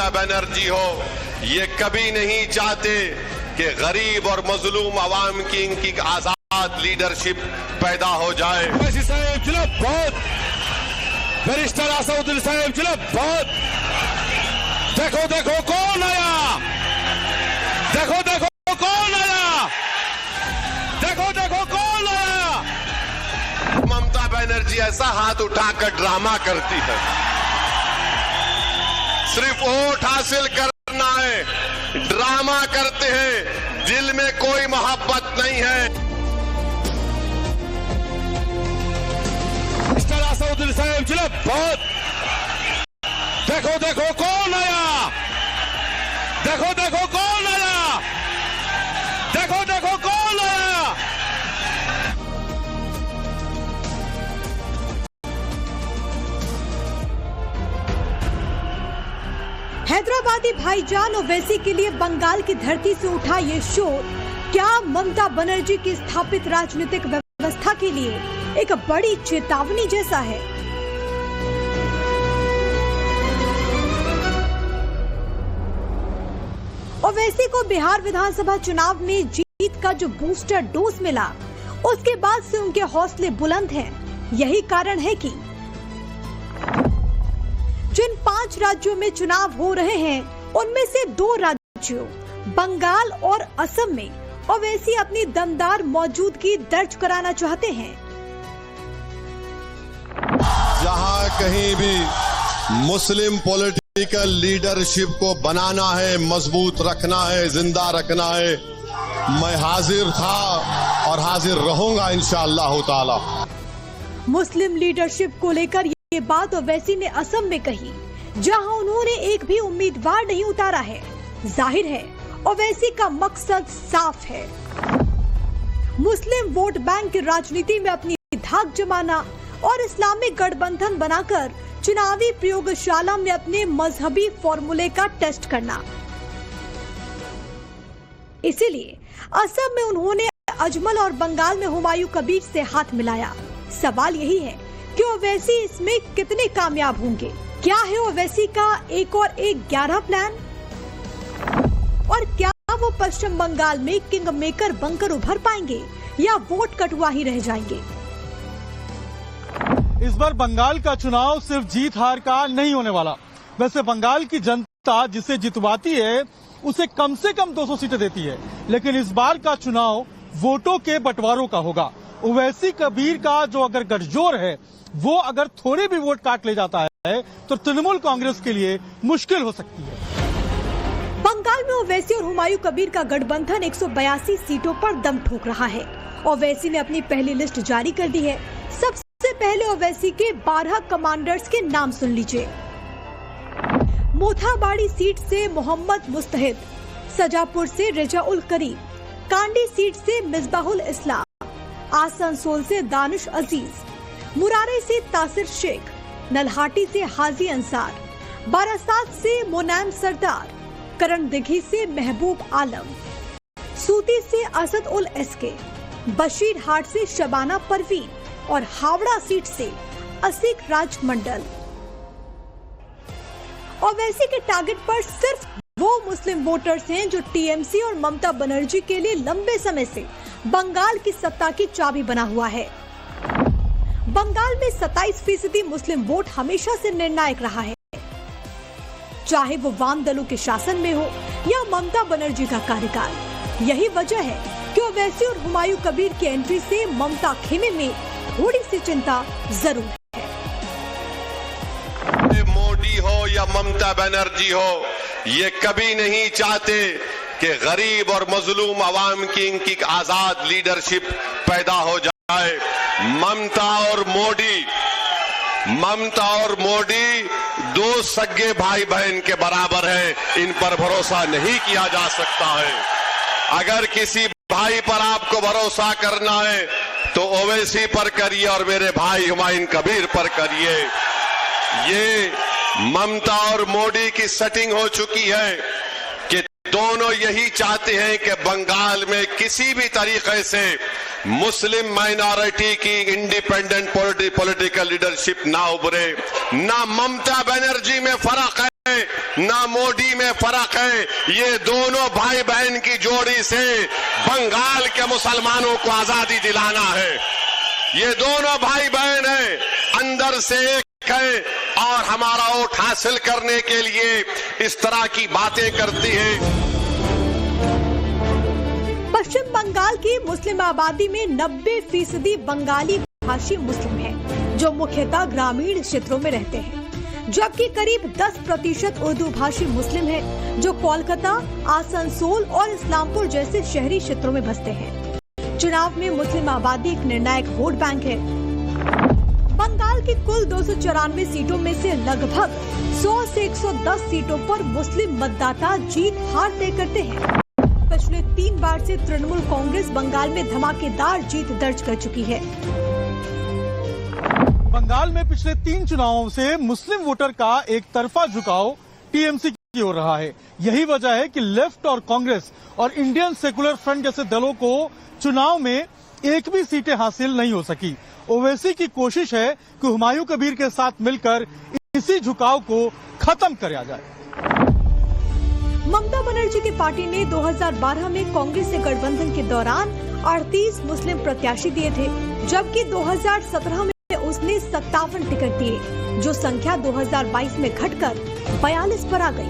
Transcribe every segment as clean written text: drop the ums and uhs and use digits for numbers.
ममता बनर्जी हो, ये कभी नहीं चाहते कि गरीब और मजलूम आवाम की इनकी आजाद लीडरशिप पैदा हो जाए। बैरिस्टर असदुद्दीन साहब जिंदाबाद। देखो देखो कौन आया, देखो देखो कौन आया, देखो देखो कौन आया। ममता बनर्जी ऐसा हाथ उठाकर ड्रामा करती है, सिर्फ वोट हासिल करना है, ड्रामा करते हैं, दिल में कोई मोहब्बत नहीं है। असदुद्दीन साहब जिंदाबाद। देखो देखो कौन आया, देखो देखो कौन आया, देखो देखो कौन आया। हैदराबादी भाईजान ओवैसी के लिए बंगाल की धरती से उठा ये शोर क्या ममता बनर्जी की स्थापित राजनीतिक व्यवस्था के लिए एक बड़ी चेतावनी जैसा है। ओवैसी को बिहार विधानसभा चुनाव में जीत का जो बूस्टर डोज मिला, उसके बाद से उनके हौसले बुलंद हैं। यही कारण है कि जिन 5 राज्यों में चुनाव हो रहे हैं, उनमें से 2 राज्यों बंगाल और असम में ओवैसी अपनी दमदार मौजूदगी दर्ज कराना चाहते हैं। जहां कहीं भी मुस्लिम पॉलिटिकल लीडरशिप को बनाना है, मजबूत रखना है, जिंदा रखना है, मैं हाजिर था और हाजिर रहूंगा इंशाअल्लाह ताला। मुस्लिम लीडरशिप को लेकर ये बात ओवैसी ने असम में कही, जहां उन्होंने एक भी उम्मीदवार नहीं उतारा है। जाहिर है ओवैसी का मकसद साफ है, मुस्लिम वोट बैंक की राजनीति में अपनी धाक जमाना और इस्लामिक गठबंधन बनाकर चुनावी प्रयोगशाला में अपने मजहबी फॉर्मूले का टेस्ट करना। इसीलिए असम में उन्होंने अजमल और बंगाल में हुमायूं कबीर से हाथ मिलाया। सवाल यही है कि ओवैसी इसमें कितने कामयाब होंगे। क्या है ओवैसी का 1 और 1 11 प्लान, और क्या वो पश्चिम बंगाल में किंग मेकर बनकर उभर पाएंगे या वोट कटुआ ही रह जाएंगे। इस बार बंगाल का चुनाव सिर्फ जीत हार का नहीं होने वाला। वैसे बंगाल की जनता जिसे जितवाती है उसे कम से कम 200 सीटें देती है, लेकिन इस बार का चुनाव वोटों के बंटवारों का होगा। ओवैसी कबीर का जो अगर गठजोड़ है वो अगर थोड़े भी वोट काट ले जाता है तो तृणमूल कांग्रेस के लिए मुश्किल हो सकती है। बंगाल में ओवैसी और हुमायूं कबीर का गठबंधन 182 सीटों पर दम ठोक रहा है। ओवैसी ने अपनी पहली लिस्ट जारी कर दी है। सबसे पहले ओवैसी के 12 कमांडर्स के नाम सुन लीजिए। मोथाबाड़ी सीट से मोहम्मद मुस्तहिद, सजापुर से रेजाउल करीम, कांडी सीट से मिसबाहुल इस्लाम, आसनसोल से दानिश अजीज, मुरारे से तासिर शेख, नल्हाटी से हाजी अंसार, बारासात से मोनाम सरदार, करण दिघी से महबूब आलम, सूती से असद उल एसके, बशीर हाट से शबाना परवीन और हावड़ा सीट से असीक राज मंडल। ओवैसी के टारगेट पर सिर्फ वो मुस्लिम वोटर्स हैं जो टीएमसी और ममता बनर्जी के लिए लंबे समय से बंगाल की सत्ता की चाबी बना हुआ है। बंगाल में 27% मुस्लिम वोट हमेशा से निर्णायक रहा है, चाहे वो वाम दलों के शासन में हो या ममता बनर्जी का कार्यकाल। यही वजह है कि ओवैसी और हुमायूं कबीर की एंट्री से ममता खेमे में थोड़ी सी चिंता जरूर है। मोदी हो या ममता बनर्जी हो, ये कभी नहीं चाहते कि गरीब और मजलूम आवाम की इनकी आजाद लीडरशिप पैदा हो जाए। ममता और मोदी 2 सगे भाई बहन के बराबर हैं, इन पर भरोसा नहीं किया जा सकता है। अगर किसी भाई पर आपको भरोसा करना है तो ओवैसी पर करिए और मेरे भाई हुमायूं कबीर पर करिए। ये ममता और मोदी की सेटिंग हो चुकी है कि दोनों यही चाहते हैं कि बंगाल में किसी भी तरीके से मुस्लिम माइनॉरिटी की इंडिपेंडेंट पॉलिटिकल लीडरशिप ना उभरे। ना ममता बनर्जी में फर्क है ना मोदी में फर्क है। ये दोनों भाई बहन की जोड़ी से बंगाल के मुसलमानों को आजादी दिलाना है। ये दोनों भाई बहन हैं, अंदर से एक है और हमारा वोट हासिल करने के लिए इस तरह की बातें करती है। पश्चिम बंगाल की मुस्लिम आबादी में 90% बंगाली भाषी मुस्लिम हैं, जो मुख्यतः ग्रामीण क्षेत्रों में रहते हैं, जबकि करीब 10% उर्दू भाषी मुस्लिम हैं, जो कोलकाता, आसनसोल और इस्लामपुर जैसे शहरी क्षेत्रों में बसते हैं। चुनाव में मुस्लिम आबादी एक निर्णायक वोट बैंक है। बंगाल की कुल 294 सीटों में से लगभग 100 से 110 सीटों पर मुस्लिम मतदाता जीत हार तय करते हैं। पिछले 3 बार से तृणमूल कांग्रेस बंगाल में धमाकेदार जीत दर्ज कर चुकी है। बंगाल में पिछले 3 चुनावों से मुस्लिम वोटर का एक तरफा झुकाव टीएमसी की ओर रहा है। यही वजह है कि लेफ्ट और कांग्रेस और इंडियन सेकुलर फ्रंट जैसे दलों को चुनाव में एक भी सीटें हासिल नहीं हो सकी। ओवैसी की कोशिश है कि हुमायूं कबीर के साथ मिलकर इसी झुकाव को खत्म किया जाए। ममता बनर्जी की पार्टी ने 2012 में कांग्रेस से गठबंधन के दौरान 38 मुस्लिम प्रत्याशी दिए थे, जबकि 2017 में उसने 57 टिकट दिए, जो संख्या 2022 में घटकर 42 पर आ गई।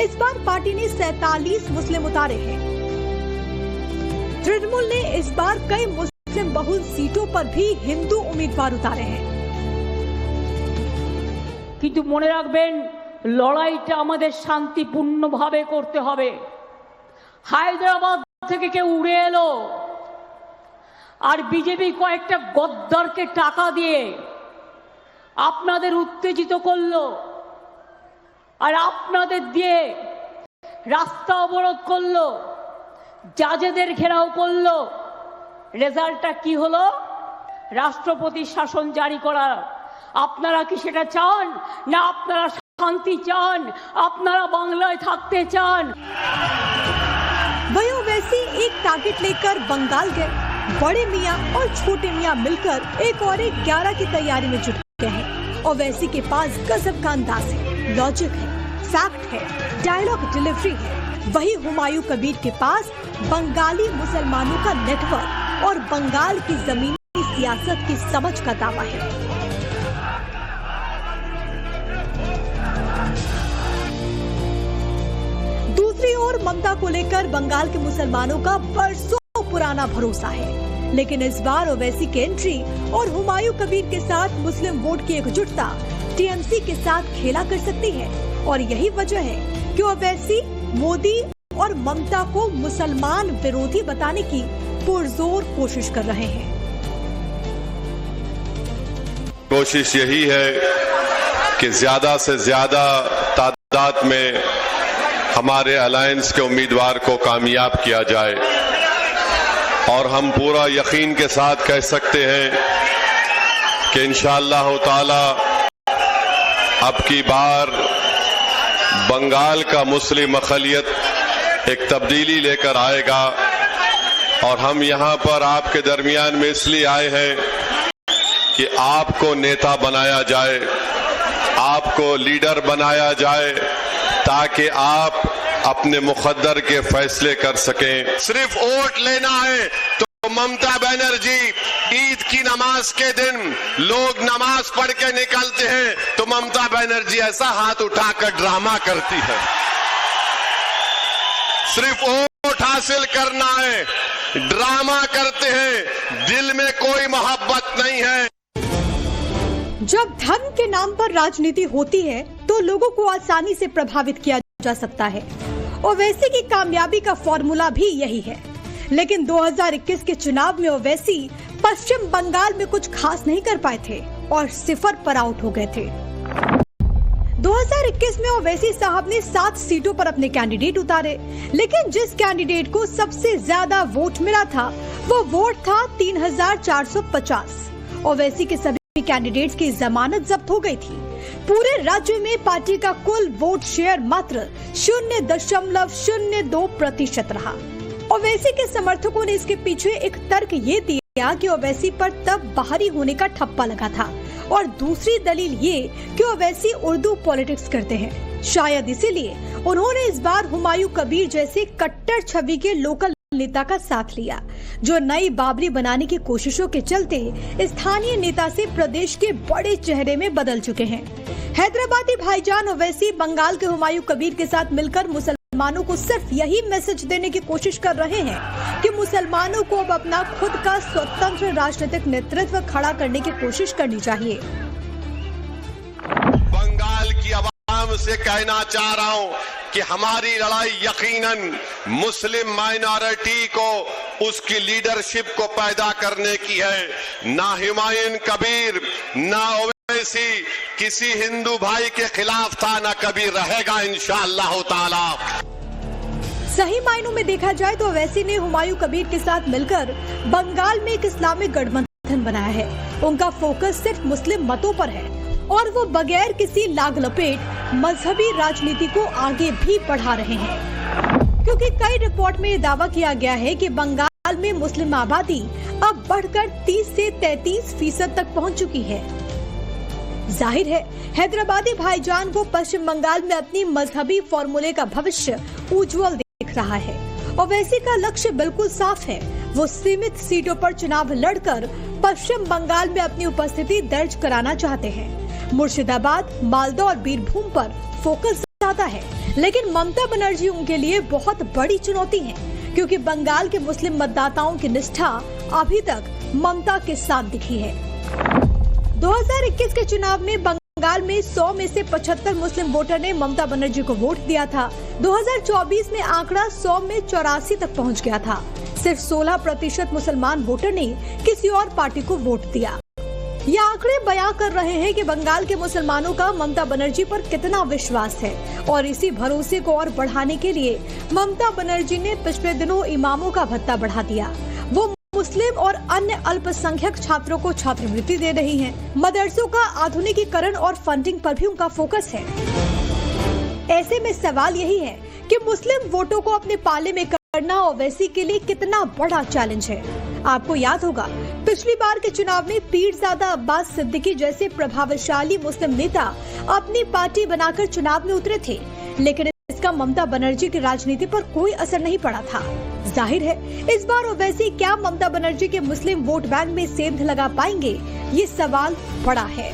इस बार पार्टी ने 47 मुस्लिम उतारे हैं। तृणमूल ने इस बार कई मुस्लिम बहुल सीटों पर भी हिंदू उम्मीदवार उतारे हैं। কিন্তু মনে রাখবেন, লড়াইটা আমাদের শান্তিপূর্ণভাবে করতে হবে। হায়দ্রাবাদ থেকে কেউ উড়ে এলো আর বিজেপি কয়েকটা গদ্দারকে টাকা দিয়ে আপনাদের উত্তেজিত করলো আর আপনাদের দিয়ে রাস্তা অবরোধ করলো, জাজেদের ঘেরাও করলো। রেজাল্টটা কি হলো? রাষ্ট্রপতি শাসন জারি করা। আপনারা কি সেটা চান? না আপনারা শান্তি চান? আপনারা বাংলায় থাকতে চান? वहीं ओवैसी एक टारगेट लेकर बंगाल गए। बड़े मियां और छोटे मियां मिलकर एक और 11 की तैयारी में जुट गए हैं। ओवैसी के पास गजब का अंदाज है, लॉजिक है, फैक्ट है, डायलॉग डिलीवरी है। वही हुमायूं कबीर के पास बंगाली मुसलमानों का नेटवर्क और बंगाल की जमीनी सियासत की समझ का दावा है। दूसरी ओर ममता को लेकर बंगाल के मुसलमानों का बरसों पुराना भरोसा है, लेकिन इस बार ओवैसी की एंट्री और हुमायूं कबीर के साथ मुस्लिम वोट की एकजुटता टीएमसी के साथ खेला कर सकती है। और यही वजह है कि ओवैसी मोदी और ममता को मुसलमान विरोधी बताने की पुरजोर कोशिश कर रहे हैं। कोशिश यही है कि ज्यादा से ज्यादा तादाद में हमारे अलायंस के उम्मीदवार को कामयाब किया जाए। और हम पूरा यकीन के साथ कह सकते हैं कि इंशाअल्लाह ताला अब की बार बंगाल का मुस्लिम अक़लियत एक तब्दीली लेकर आएगा। और हम यहां पर आपके दरमियान में इसलिए आए हैं कि आपको नेता बनाया जाए, आपको लीडर बनाया जाए, ताकि आप अपने मुक़द्दर के फैसले कर सकें। सिर्फ वोट लेना है तो ममता बनर्जी ईद की नमाज के दिन लोग नमाज पढ़ के निकलते हैं तो ममता बनर्जी ऐसा हाथ उठाकर ड्रामा करती है। सिर्फ वोट हासिल करना है, ड्रामा करते हैं, दिल में कोई मोहब्बत नहीं है। जब धर्म के नाम पर राजनीति होती है तो लोगों को आसानी से प्रभावित किया जा सकता है। ओवैसी की कामयाबी का फॉर्मूला भी यही है। लेकिन 2021 के चुनाव में ओवैसी पश्चिम बंगाल में कुछ खास नहीं कर पाए थे और 0 पर आउट हो गए थे। 2021 में ओवैसी साहब ने 7 सीटों पर अपने कैंडिडेट उतारे, लेकिन जिस कैंडिडेट को सबसे ज्यादा वोट मिला था वो वोट था 3450। ओवैसी के सभी कैंडिडेट्स की जमानत जब्त हो गई थी। पूरे राज्य में पार्टी का कुल वोट शेयर मात्र 0.02% रहा। ओवैसी के समर्थकों ने इसके पीछे एक तर्क ये दिया कि ओवैसी पर तब बाहरी होने का ठप्पा लगा था, और दूसरी दलील ये कि ओवैसी उर्दू पॉलिटिक्स करते हैं। शायद इसीलिए उन्होंने इस बार हुमायूं कबीर जैसे कट्टर छवि के लोकल नेता का साथ लिया, जो नई बाबरी बनाने की कोशिशों के चलते स्थानीय नेता से प्रदेश के बड़े चेहरे में बदल चुके हैं। हैदराबादी भाईजान ओवैसी बंगाल के हुमायूं कबीर के साथ मिलकर मुसलमानों को सिर्फ यही मैसेज देने की कोशिश कर रहे हैं कि मुसलमानों को अब अपना खुद का स्वतंत्र राजनीतिक नेतृत्व खड़ा करने की कोशिश करनी चाहिए। बंगाल की आवाम से कहना चाह रहा हूं कि हमारी लड़ाई यकीनन मुस्लिम माइनॉरिटी को, उसकी लीडरशिप को पैदा करने की है। ना हुमायूं कबीर ना ओवैसी किसी हिंदू भाई के खिलाफ था, ना कभी रहेगा इंशाअल्लाह ताला। सही मायनों में देखा जाए तो ओवैसी ने हुमायूं कबीर के साथ मिलकर बंगाल में एक इस्लामिक गठबंधन बनाया है। उनका फोकस सिर्फ मुस्लिम मतों पर है और वो बगैर किसी लाग लपेट मजहबी राजनीति को आगे भी बढ़ा रहे हैं, क्योंकि कई रिपोर्ट में ये दावा किया गया है कि बंगाल में मुस्लिम आबादी अब बढ़कर 30 से 33% तक पहुंच चुकी है। जाहिर है हैदराबादी भाईजान को पश्चिम बंगाल में अपनी मजहबी फॉर्मूले का भविष्य उज्जवल दिख रहा है। ओवैसी का लक्ष्य बिल्कुल साफ है, वो सीमित सीटों पर चुनाव लड़कर पश्चिम बंगाल में अपनी उपस्थिति दर्ज कराना चाहते हैं। मुर्शिदाबाद, मालदा और बीरभूम पर फोकस ज्यादा है, लेकिन ममता बनर्जी उनके लिए बहुत बड़ी चुनौती है, क्योंकि बंगाल के मुस्लिम मतदाताओं की निष्ठा अभी तक ममता के साथ दिखी है। 2021 के चुनाव में बंगाल में 100 में से 75 मुस्लिम वोटर ने ममता बनर्जी को वोट दिया था। 2024 में आंकड़ा 100 में 84 तक पहुंच गया था। सिर्फ 16% मुसलमान वोटर ने किसी और पार्टी को वोट दिया। ये आंकड़े बयां कर रहे हैं कि बंगाल के मुसलमानों का ममता बनर्जी पर कितना विश्वास है, और इसी भरोसे को और बढ़ाने के लिए ममता बनर्जी ने पिछले दिनों इमामों का भत्ता बढ़ा दिया। वो मुस्लिम और अन्य अल्पसंख्यक छात्रों को छात्रवृत्ति दे रही हैं। मदरसों का आधुनिकीकरण और फंडिंग पर भी उनका फोकस है। ऐसे में सवाल यही है कि मुस्लिम वोटों को अपने पाले में करना ओवैसी के लिए कितना बड़ा चैलेंज है। आपको याद होगा पिछली बार के चुनाव में पीरजादा अब्बास सिद्दीकी जैसे प्रभावशाली मुस्लिम नेता अपनी पार्टी बनाकर चुनाव में उतरे थे, लेकिन इसका ममता बनर्जी की राजनीति पर कोई असर नहीं पड़ा था। जाहिर है इस बार ओवैसी क्या ममता बनर्जी के मुस्लिम वोट बैंक में सेंध लगा पाएंगे, ये सवाल बड़ा है।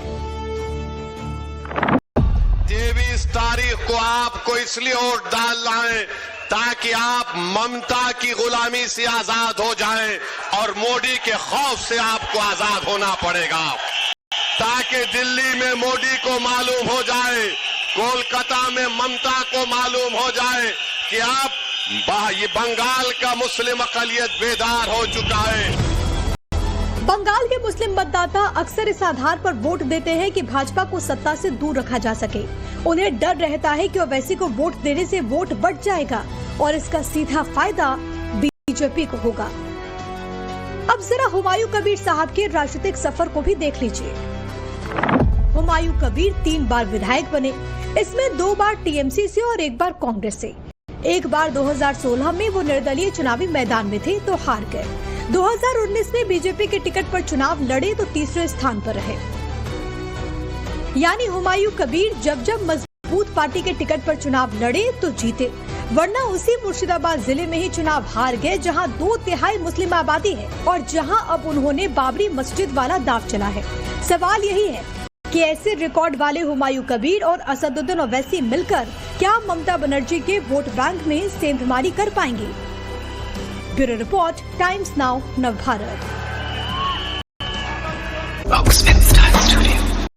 23 तारीख को आपको इसलिए वोट डालना है ताकि आप ममता की गुलामी से आजाद हो जाएं, और मोदी के खौफ से आपको आजाद होना पड़ेगा, ताकि दिल्ली में मोदी को मालूम हो जाए, कोलकाता में ममता को मालूम हो जाए कि आप ये बंगाल का मुस्लिम अकलियत बेदार हो चुका है। बंगाल के मुस्लिम मतदाता अक्सर इस आधार पर वोट देते हैं कि भाजपा को सत्ता से दूर रखा जा सके। उन्हें डर रहता है कि ओवैसी को वोट देने से वोट बढ़ जाएगा और इसका सीधा फायदा बीजेपी को होगा। अब जरा हुमायूं कबीर साहब के राजनीतिक सफर को भी देख लीजिए। हुमायूं कबीर 3 बार विधायक बने, इसमें 2 बार टीएमसी से और 1 बार कांग्रेस से। एक बार 2016 में वो निर्दलीय चुनावी मैदान में थे तो हार गए। 2019 में बीजेपी के टिकट पर चुनाव लड़े तो तीसरे स्थान पर रहे। यानी हुमायूं कबीर जब मजबूत पार्टी के टिकट पर चुनाव लड़े तो जीते, वरना उसी मुर्शिदाबाद जिले में ही चुनाव हार गए, जहां 2/3 मुस्लिम आबादी है और जहां अब उन्होंने बाबरी मस्जिद वाला दांव चला है। सवाल यही है कि ऐसे रिकॉर्ड वाले हुमायूं कबीर और असदुद्दीन ओवैसी मिलकर क्या ममता बनर्जी के वोट बैंक में सेंधमारी कर पाएंगे? Bureau report, times now, Navbharat.